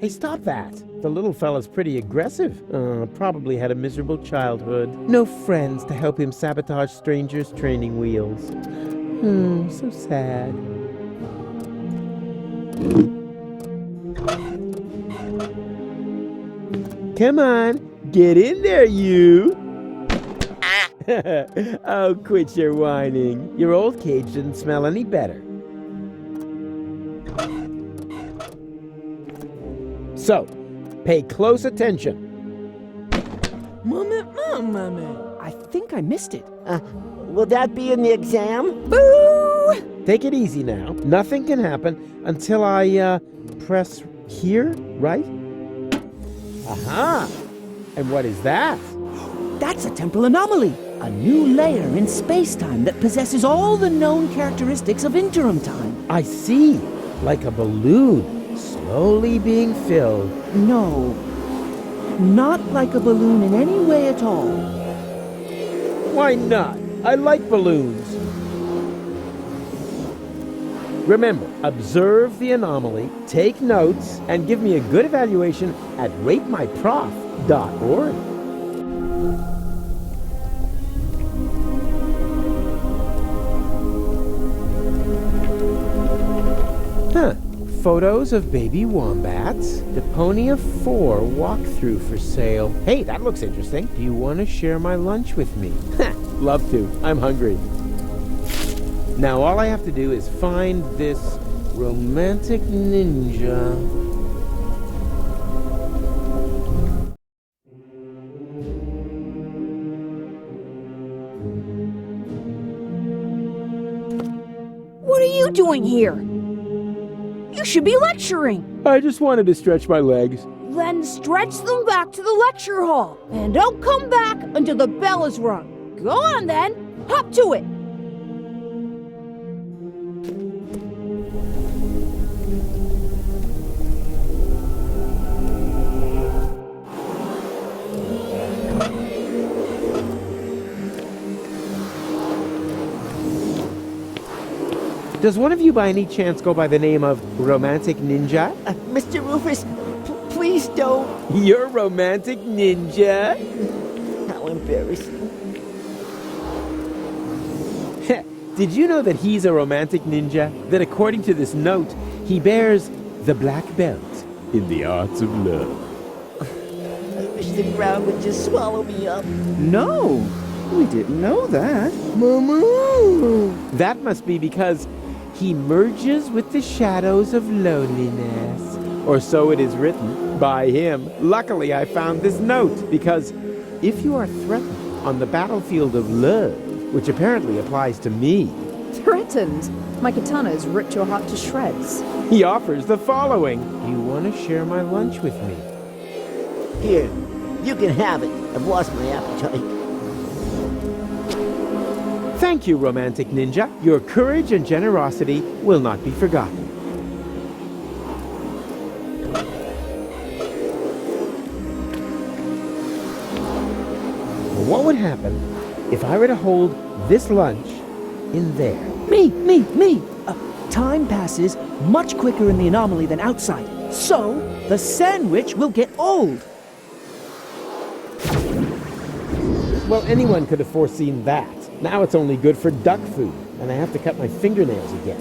Hey, stop that. The little fella's pretty aggressive. Probably had a miserable childhood. No friends to help him sabotage strangers' training wheels. So sad. Come on, get in there, you! Oh, quit your whining. Your old cage didn't smell any better. So, pay close attention. Mommy. I think I missed it. Will that be in the exam? Boo! Take it easy now. Nothing can happen until I, press here, right? Aha! And what is that? That's a temporal anomaly. A new layer in space-time that possesses all the known characteristics of interim time. I see. Like a balloon, slowly being filled. No, not like a balloon in any way at all. Why not? I like balloons. Remember, observe the anomaly, take notes, and give me a good evaluation at ratemyprof.org. Photos of baby wombats. Deponia 4 walkthrough for sale. Hey, that looks interesting. Do you want to share my lunch with me? Love to. I'm hungry. Now all I have to do is find this romantic ninja. What are you doing here? You should be lecturing. I just wanted to stretch my legs. Then stretch them back to the lecture hall. And don't come back until the bell is rung. Go on then. Hop to it. Does one of you by any chance go by the name of Romantic Ninja? Mr. Rufus, please don't. You're Romantic Ninja? How embarrassing. Did you know that he's a romantic ninja? That according to this note, he bears the black belt in the arts of love. I wish the ground would just swallow me up. No, we didn't know that. Mama! That must be because he merges with the shadows of loneliness. Or so it is written by him. Luckily, I found this note because if you are threatened on the battlefield of love, which apparently applies to me, Threatened? My katana's ripped your heart to shreds. he offers the following. Do you want to share my lunch with me? Here, you can have it. I've lost my appetite. Thank you, Romantic Ninja. Your courage and generosity will not be forgotten. What would happen if I were to hold this lunch in there? Me. Time passes much quicker in the anomaly than outside. So, the sandwich will get old. Well, anyone could have foreseen that. Now it's only good for duck food, and I have to cut my fingernails again.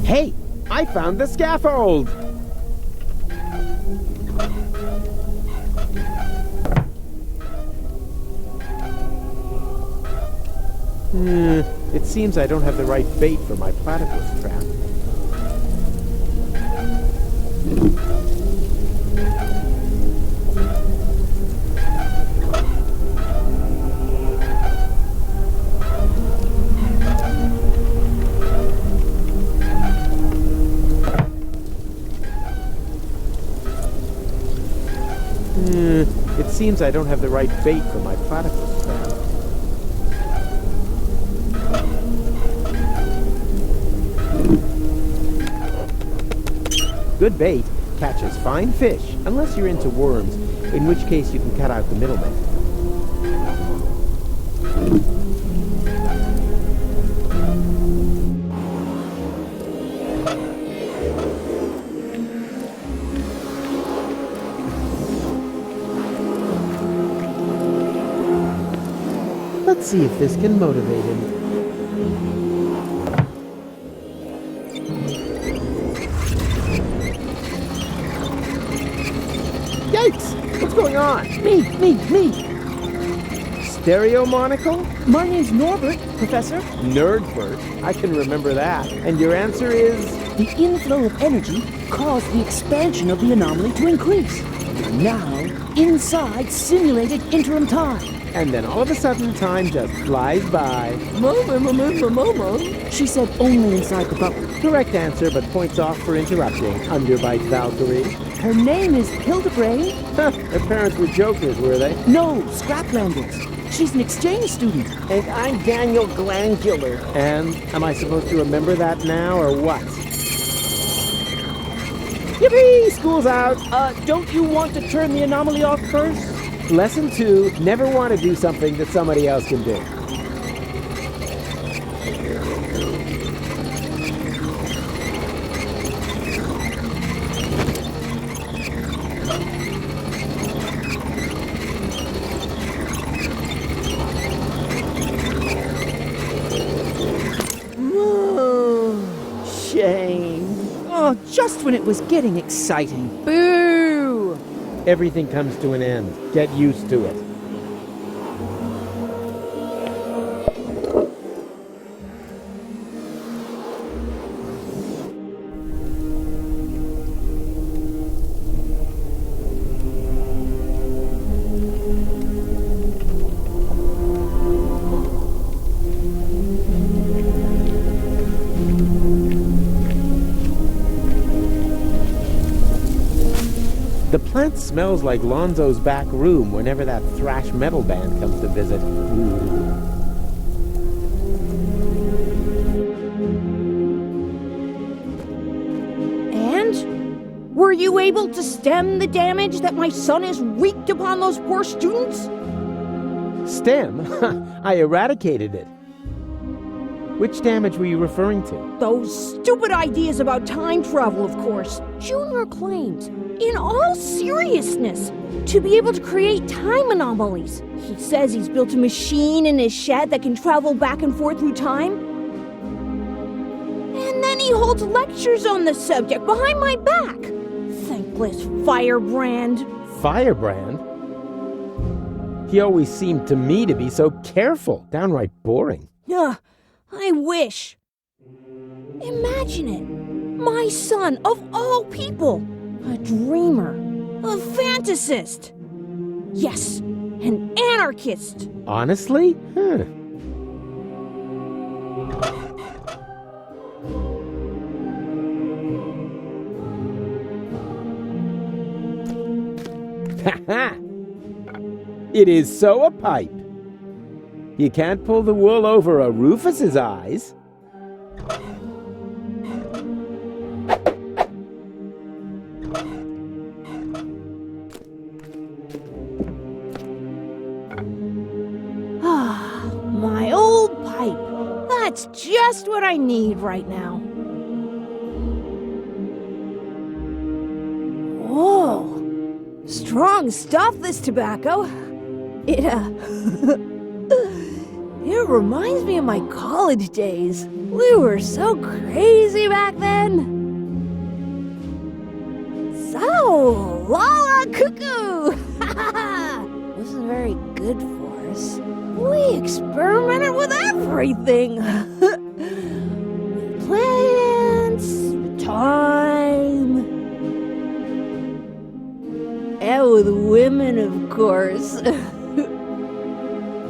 Hey, I found the scaffold! It seems I don't have the right bait for my platypus trap. It seems I don't have the right bait for my platypus trap. Good bait catches fine fish, unless you're into worms, in which case you can cut out the middleman. Let's see if this can motivate him. Yikes! What's going on? Me! Stereo monocle? My name's Norbert, Professor. Nerdbert? I can remember that. And your answer is? The inflow of energy caused the expansion of the anomaly to increase. Now, inside simulated interim time. And then all of a sudden, time just flies by. Mama. She said only inside the bubble. Correct answer, but points off for interrupting. Underbite Valkyrie. Her name is Hildebrand. Her parents were jokers, were they? No, Scraplanders. She's an exchange student. And I'm Daniel Glandular. And am I supposed to remember that now, or what? Yippee! School's out! Don't you want to turn the anomaly off first? Lesson 2, never want to do something that somebody else can do. Shame. Oh, just when it was getting exciting. Boo! Everything comes to an end. Get used to it. The plant smells like Lonzo's back room whenever that thrash metal band comes to visit. Ooh. And? Were you able to stem the damage that my son has wreaked upon those poor students? Stem? I eradicated it. Which damage were you referring to? Those stupid ideas about time travel, of course. Junior claims, in all seriousness, to be able to create time anomalies. He says he's built a machine in his shed that can travel back and forth through time. And then he holds lectures on the subject behind my back. Thankless firebrand. Firebrand? He always seemed to me to be so careful, downright boring. I wish. Imagine it. My son, of all people. A dreamer. A fantasist. Yes, an anarchist. Honestly? Ha! It is so a pipe. You can't pull the wool over a Rufus's eyes. My old pipe. That's just what I need right now. Whoa. Strong stuff, this tobacco. It reminds me of my college days. We were so crazy back then. So, Lala Cuckoo! Wasn't very good for us. We experimented with everything. With plants, with time, and with women, of course.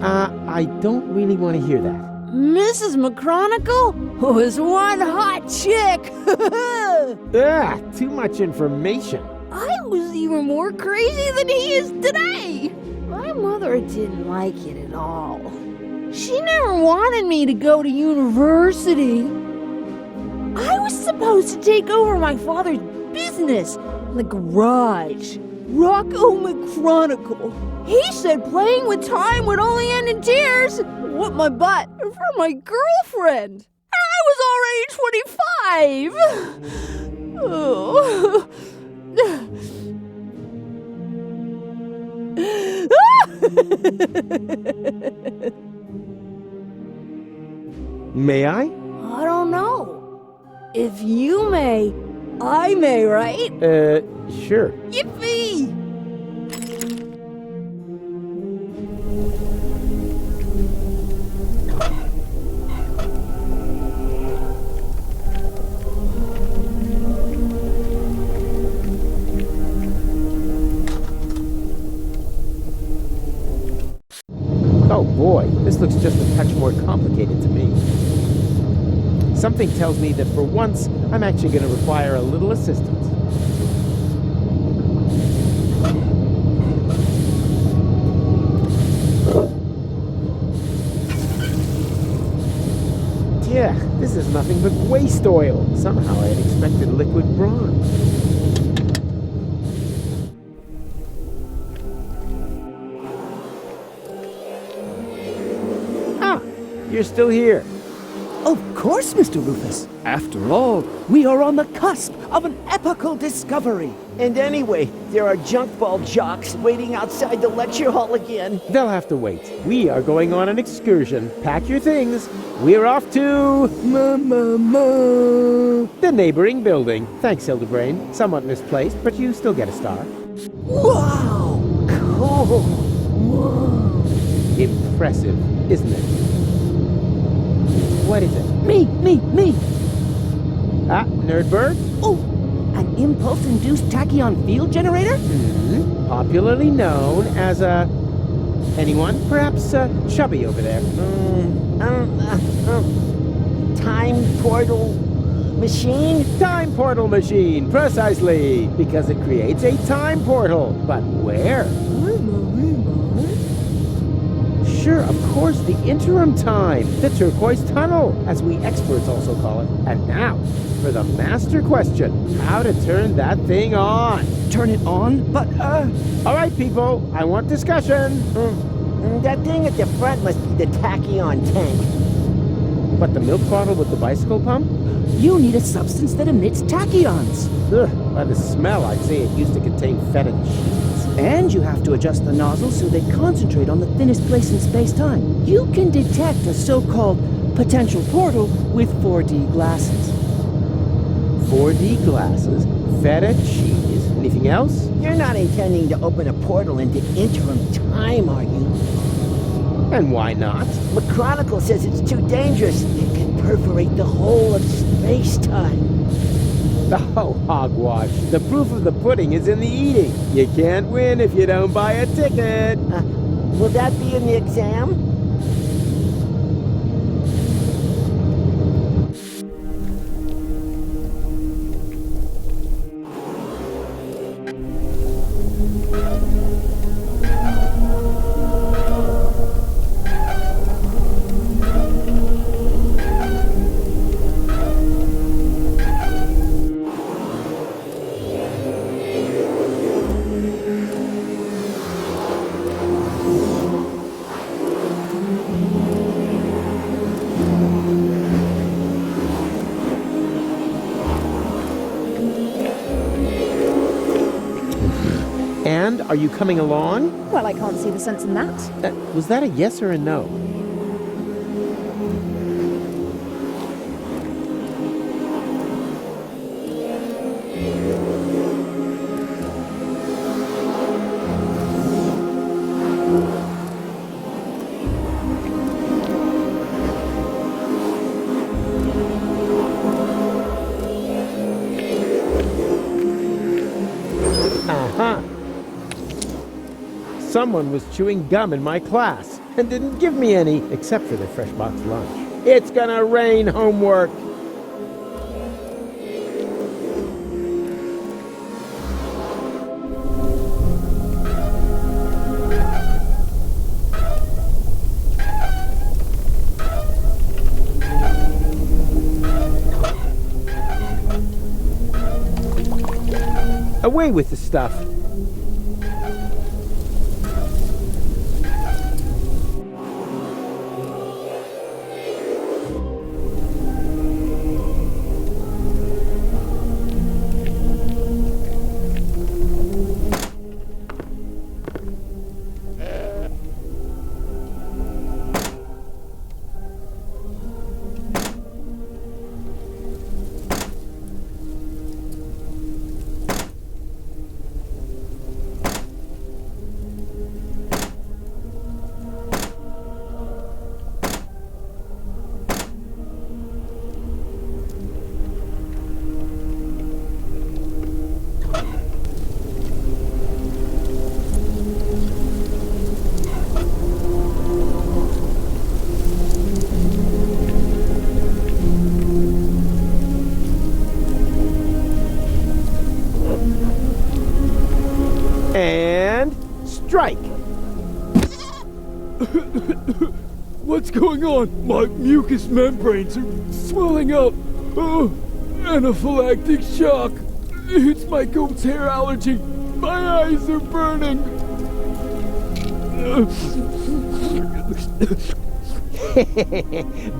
I don't really want to hear that. Mrs. McChronicle was one hot chick. Too much information. I was even more crazy than he is today. My mother didn't like it at all. She never wanted me to go to university. I was supposed to take over my father's business, the garage. Rocco McChronicle. He said playing with time would only end in tears. What my butt for my girlfriend. I was already 25. Oh. May I? I don't know. If you may, I may, right? Sure. Yippee! Oh boy, this looks just a touch more complicated to me. Something tells me that for once, I'm actually going to require a little assistance. Yeah, this is nothing but waste oil. Somehow I had expected liquid bronze. Ah, you're still here. Of course, Mr. Rufus. After all, we are on the cusp of an epochal discovery. And anyway, there are junk ball jocks waiting outside the lecture hall again. They'll have to wait. We are going on an excursion. Pack your things. We're off to... the neighboring building. Thanks, Hildebrain. Somewhat misplaced, but you still get a star. Wow! Cool. Whoa. Impressive, isn't it? What is it? Me! Ah, Nerdbird? Oh, an impulse-induced tachyon field generator? Popularly known as a... anyone? Perhaps Chubby over there. Time portal machine? Time portal machine, precisely. Because it creates a time portal. But where? Sure, of course, the interim time. The turquoise tunnel, as we experts also call it. And now, for the master question. How to turn that thing on. Turn it on? But, All right, people, I want discussion. That thing at the front must be the tachyon tank. What, the milk bottle with the bicycle pump? you need a substance that emits tachyons. Ugh, by the smell, I'd say it used to contain fetid cheese. And you have to adjust the nozzles so they concentrate on the thinnest place in space-time. You can detect a so-called potential portal with 4D glasses. 4D glasses, feta cheese, anything else? You're not intending to open a portal into interim time, are you? And why not? McChronicle says it's too dangerous. It can perforate the whole of space-time. Oh, hogwash. The proof of the pudding is in the eating. You can't win if you don't buy a ticket. Will that be in the exam? And are you coming along? Well, I can't see the sense in that. Was that a yes or a no? Someone was chewing gum in my class and didn't give me any, except for their fresh box lunch. It's gonna rain homework! Away with the stuff! And strike. What's going on? My mucous membranes are swelling up. Anaphylactic shock. It's my goat's hair allergy. My eyes are burning.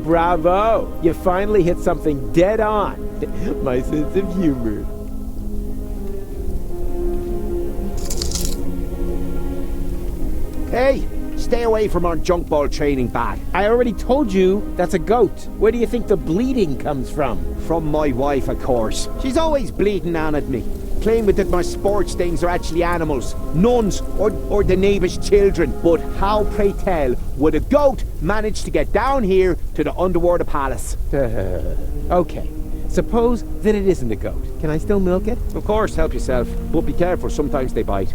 Bravo! You finally hit something dead on. My sense of humor. Hey, stay away from our junk ball training bag. I already told you that's a goat. Where do you think the bleeding comes from? From my wife, of course. She's always bleeding on at me, claiming that my sports things are actually animals, nuns, or the neighbour's children. But how, pray tell, would a goat manage to get down here to the underwater palace? Okay. Suppose that it isn't a goat. Can I still milk it? Of course, help yourself. But be careful, sometimes they bite.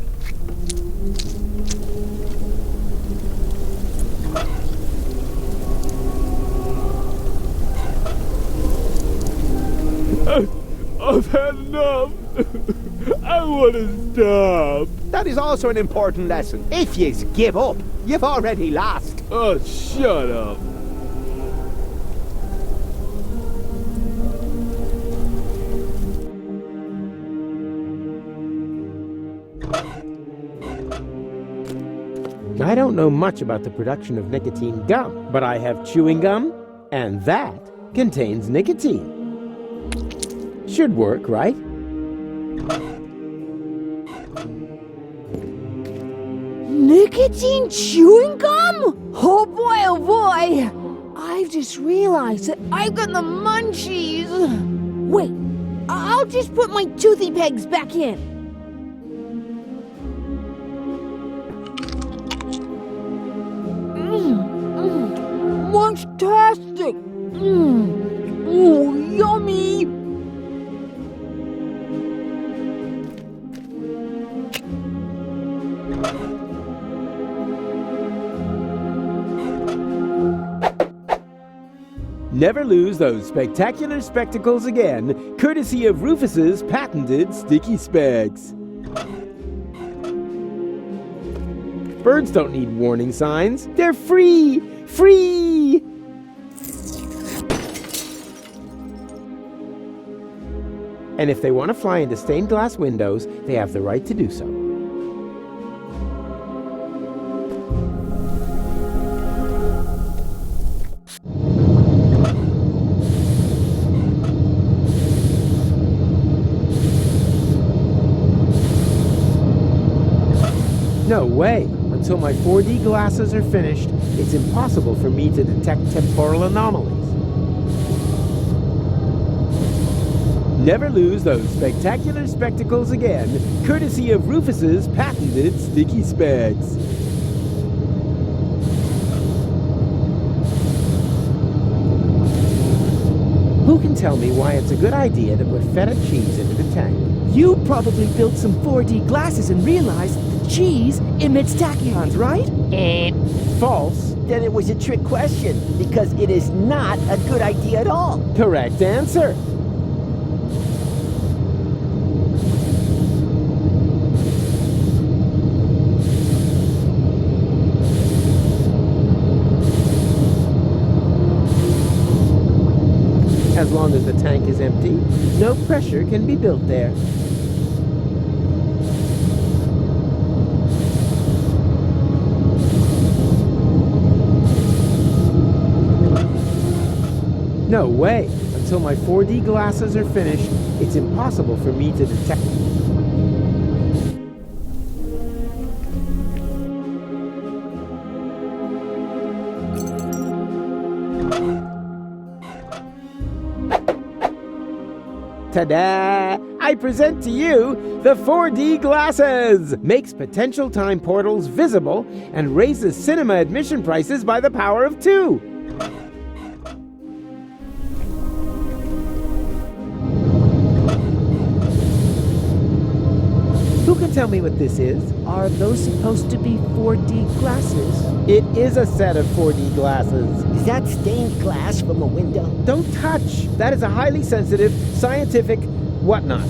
I've had enough. I want to stop. That is also an important lesson. If you give up, you've already lost. Oh, shut up. I don't know much about the production of nicotine gum, but I have chewing gum, and that contains nicotine. Should work, right? Nicotine chewing gum? Oh boy, I've just realized that I've got the munchies. Wait, I'll just put my toothy pegs back in. Munchtastic! Oh, yummy! Never lose those spectacular spectacles again, courtesy of Rufus's patented sticky specs. Birds don't need warning signs. They're free! Free! And if they want to fly into stained glass windows, they have the right to do so. No way! Until my 4D glasses are finished, it's impossible for me to detect temporal anomalies. Never lose those spectacular spectacles again, courtesy of Rufus's patented sticky specs. Who can tell me why it's a good idea to put feta cheese into the tank? You probably built some 4D glasses and realized the cheese emits tachyons, right? False. Then it was a trick question, because it is not a good idea at all. Correct answer. As long as the tank is empty, no pressure can be built there. No way! Until my 4D glasses are finished, it's impossible for me to detect. Ta-da! I present to you the 4D glasses! Makes potential time portals visible and raises cinema admission prices by the power of 2. Who can tell me what this is? Are those supposed to be 4D glasses? It is a set of 4D glasses. Is that stained glass from a window? Don't touch! That is a highly sensitive, scientific whatnot.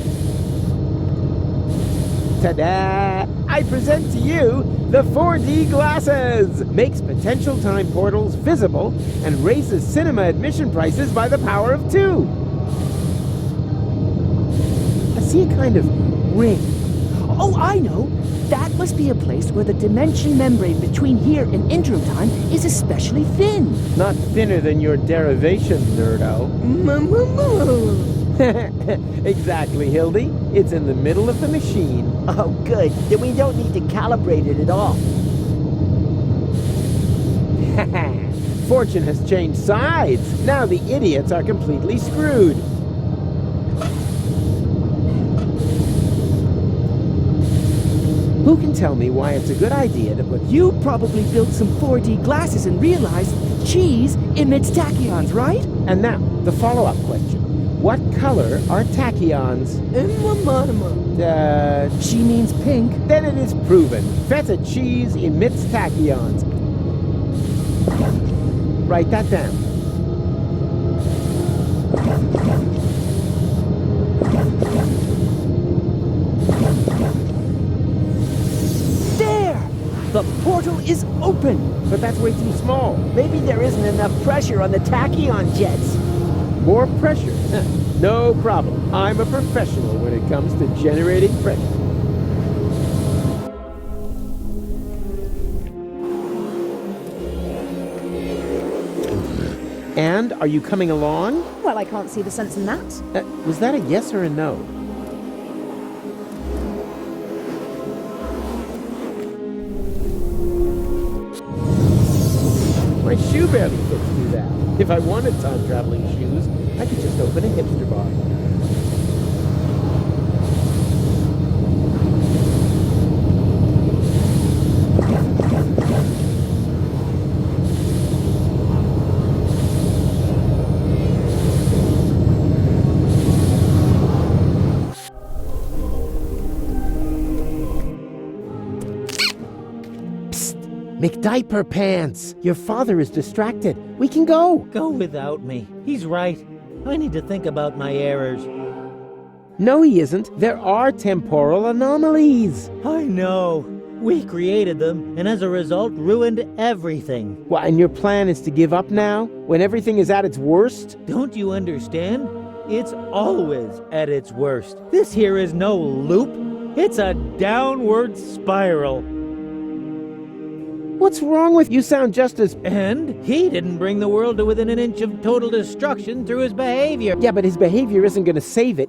Ta-da! I present to you the 4D glasses! Makes potential time portals visible and raises cinema admission prices by the power of 2. I see a kind of ring. Oh, I know! That must be a place where the dimension membrane between here and intro time is especially thin. Not thinner than your derivation, nerdo. Exactly, Hildy. It's in the middle of the machine. Oh, good. Then we don't need to calibrate it at all. Fortune has changed sides. Now the idiots are completely screwed. Who can tell me why it's a good idea to put... You probably built some 4D glasses and realized cheese emits tachyons, right? And now, the follow-up question. What color are tachyons? She means pink. Then it is proven. Feta cheese emits tachyons. Write that down. There! The portal is open! But that's way too small. Maybe there isn't enough pressure on the tachyon jets. More pressure? No problem. I'm a professional when it comes to generating pressure. And are you coming along? Well, I can't see the sense in that. Was that a yes or a no? My shoe barely fits through that. If I wanted time-traveling shoes, I could just open a hipster bar. McDiaper Pants! Your father is distracted. We can go. Go without me. He's right. I need to think about my errors. No, he isn't. There are temporal anomalies. I know. We created them, and as a result, ruined everything. What, and your plan is to give up now? When everything is at its worst? Don't you understand? It's always at its worst. This here is no loop. It's a downward spiral. What's wrong with you? Sound just as... And he didn't bring the world to within an inch of total destruction through his behavior. Yeah, but his behavior isn't going to save it.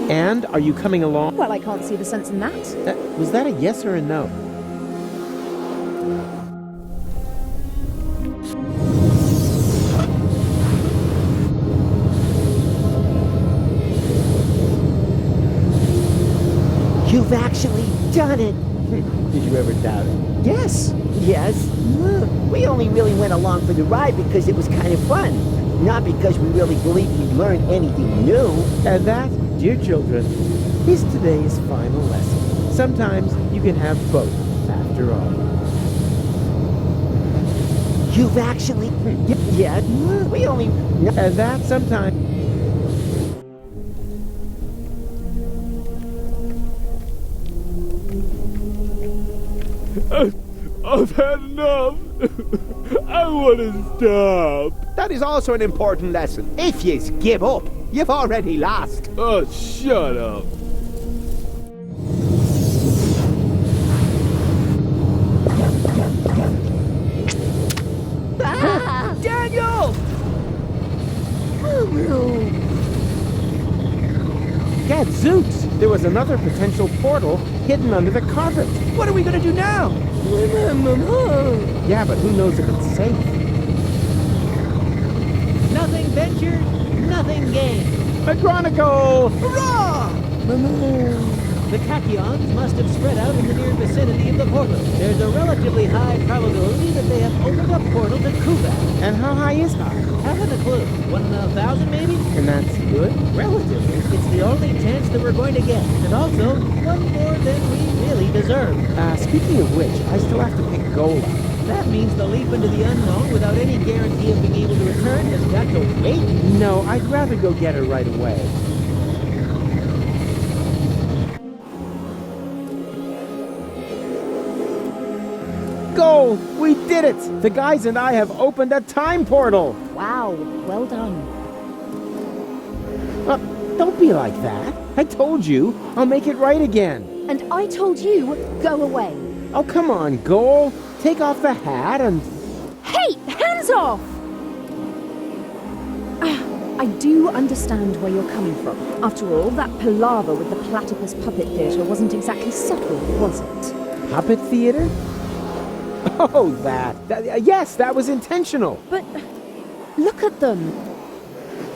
And are you coming along? Well, I can't see the sense in that. Was that a yes or a no? You've actually done it. Did you ever doubt it? Yes. Yes. We only really went along for the ride because it was kind of fun. Not because we really believed we'd learn anything new. And that, dear children, is today's final lesson. Sometimes you can have both, after all. You've actually... Yeah, we only... And that sometimes... I've had enough. I want to stop. That is also an important lesson. If you give up, you've already lost. Oh, shut up. Daniel! Gadzooks! There was another potential portal hidden under the carpet. What are we gonna do now? Yeah, but who knows if it's safe? Nothing ventured, nothing gained. McChronicle! Hurrah! The tachyons must have spread out in the near vicinity of the portal. There's a relatively high probability that they have opened a portal to Kuvat. And how high is high? Haven't a clue. 1 in 1,000 maybe? And that's good? Relatively. It's the only chance that we're going to get. And also, one more than we really deserve. Speaking of which, I still have to pick Gola. That means the leap into the unknown without any guarantee of being able to return has got to wait. No, I'd rather go get her right away. Goal! We did it! The guys and I have opened a time portal! Wow, well done. Don't be like that. I told you, I'll make it right again. And I told you, go away. Oh, come on, Goal. Take off the hat and... Hey, hands off! I do understand where you're coming from. After all, that palaver with the platypus puppet theatre wasn't exactly subtle, was it? Puppet theater? Oh, that. Yes, that was intentional. But look at them.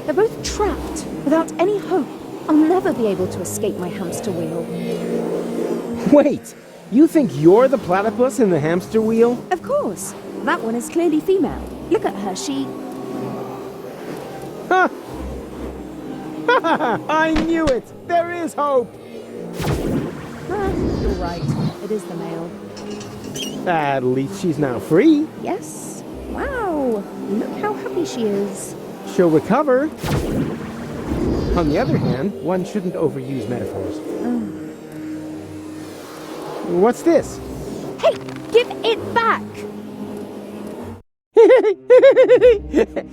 They're both trapped, without any hope. I'll never be able to escape my hamster wheel. Wait, you think you're the platypus in the hamster wheel? Of course. That one is clearly female. Look at her, she... Ha! I knew it! There is hope! You're right. It is the male. At least she's now free. Yes. Wow. Look how happy she is. She'll recover. On the other hand, one shouldn't overuse metaphors. What's this? Hey, give it back!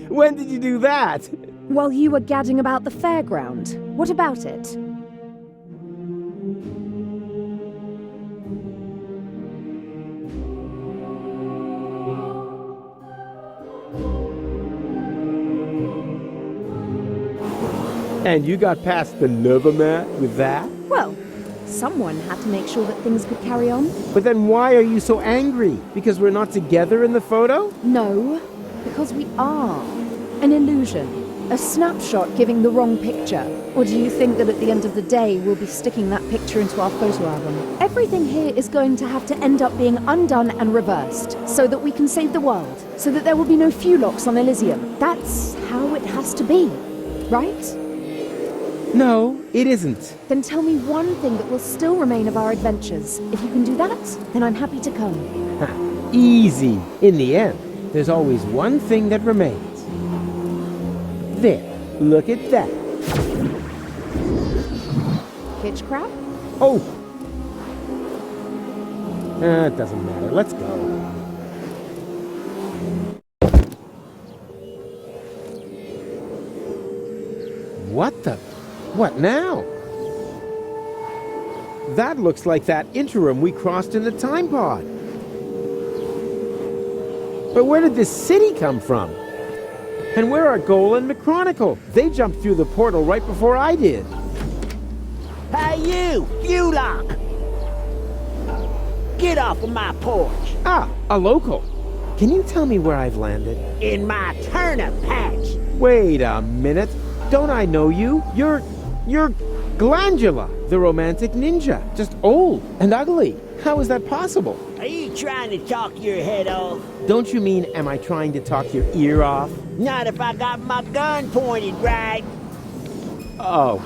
When did you do that? While you were gadding about the fairground. What about it? And you got past the Novomat with that? Well, someone had to make sure that things could carry on. But then why are you so angry? Because we're not together in the photo? No, because we are. An illusion. A snapshot giving the wrong picture. Or do you think that at the end of the day we'll be sticking that picture into our photo album? Everything here is going to have to end up being undone and reversed, so that we can save the world, so that there will be no fewlocks on Elysium. That's how it has to be, right? No, it isn't. Then tell me one thing that will still remain of our adventures. If you can do that, then I'm happy to come. Easy. In the end, there's always one thing that remains. There, look at that. Pitch crab? Oh! It doesn't matter. Let's go. What the... What now? That looks like that interim we crossed in the time pod. But where did this city come from? And where are Goal and McChronicle? They jumped through the portal right before I did. Hey, you! Fewlock! Get off of my porch! Ah, a local. Can you tell me where I've landed? In my turnip patch! Wait a minute. Don't I know you? You're Glandula, the romantic ninja. Just old and ugly. How is that possible? Are you trying to talk your head off? Don't you mean, am I trying to talk your ear off? Not if I got my gun pointed right. Oh,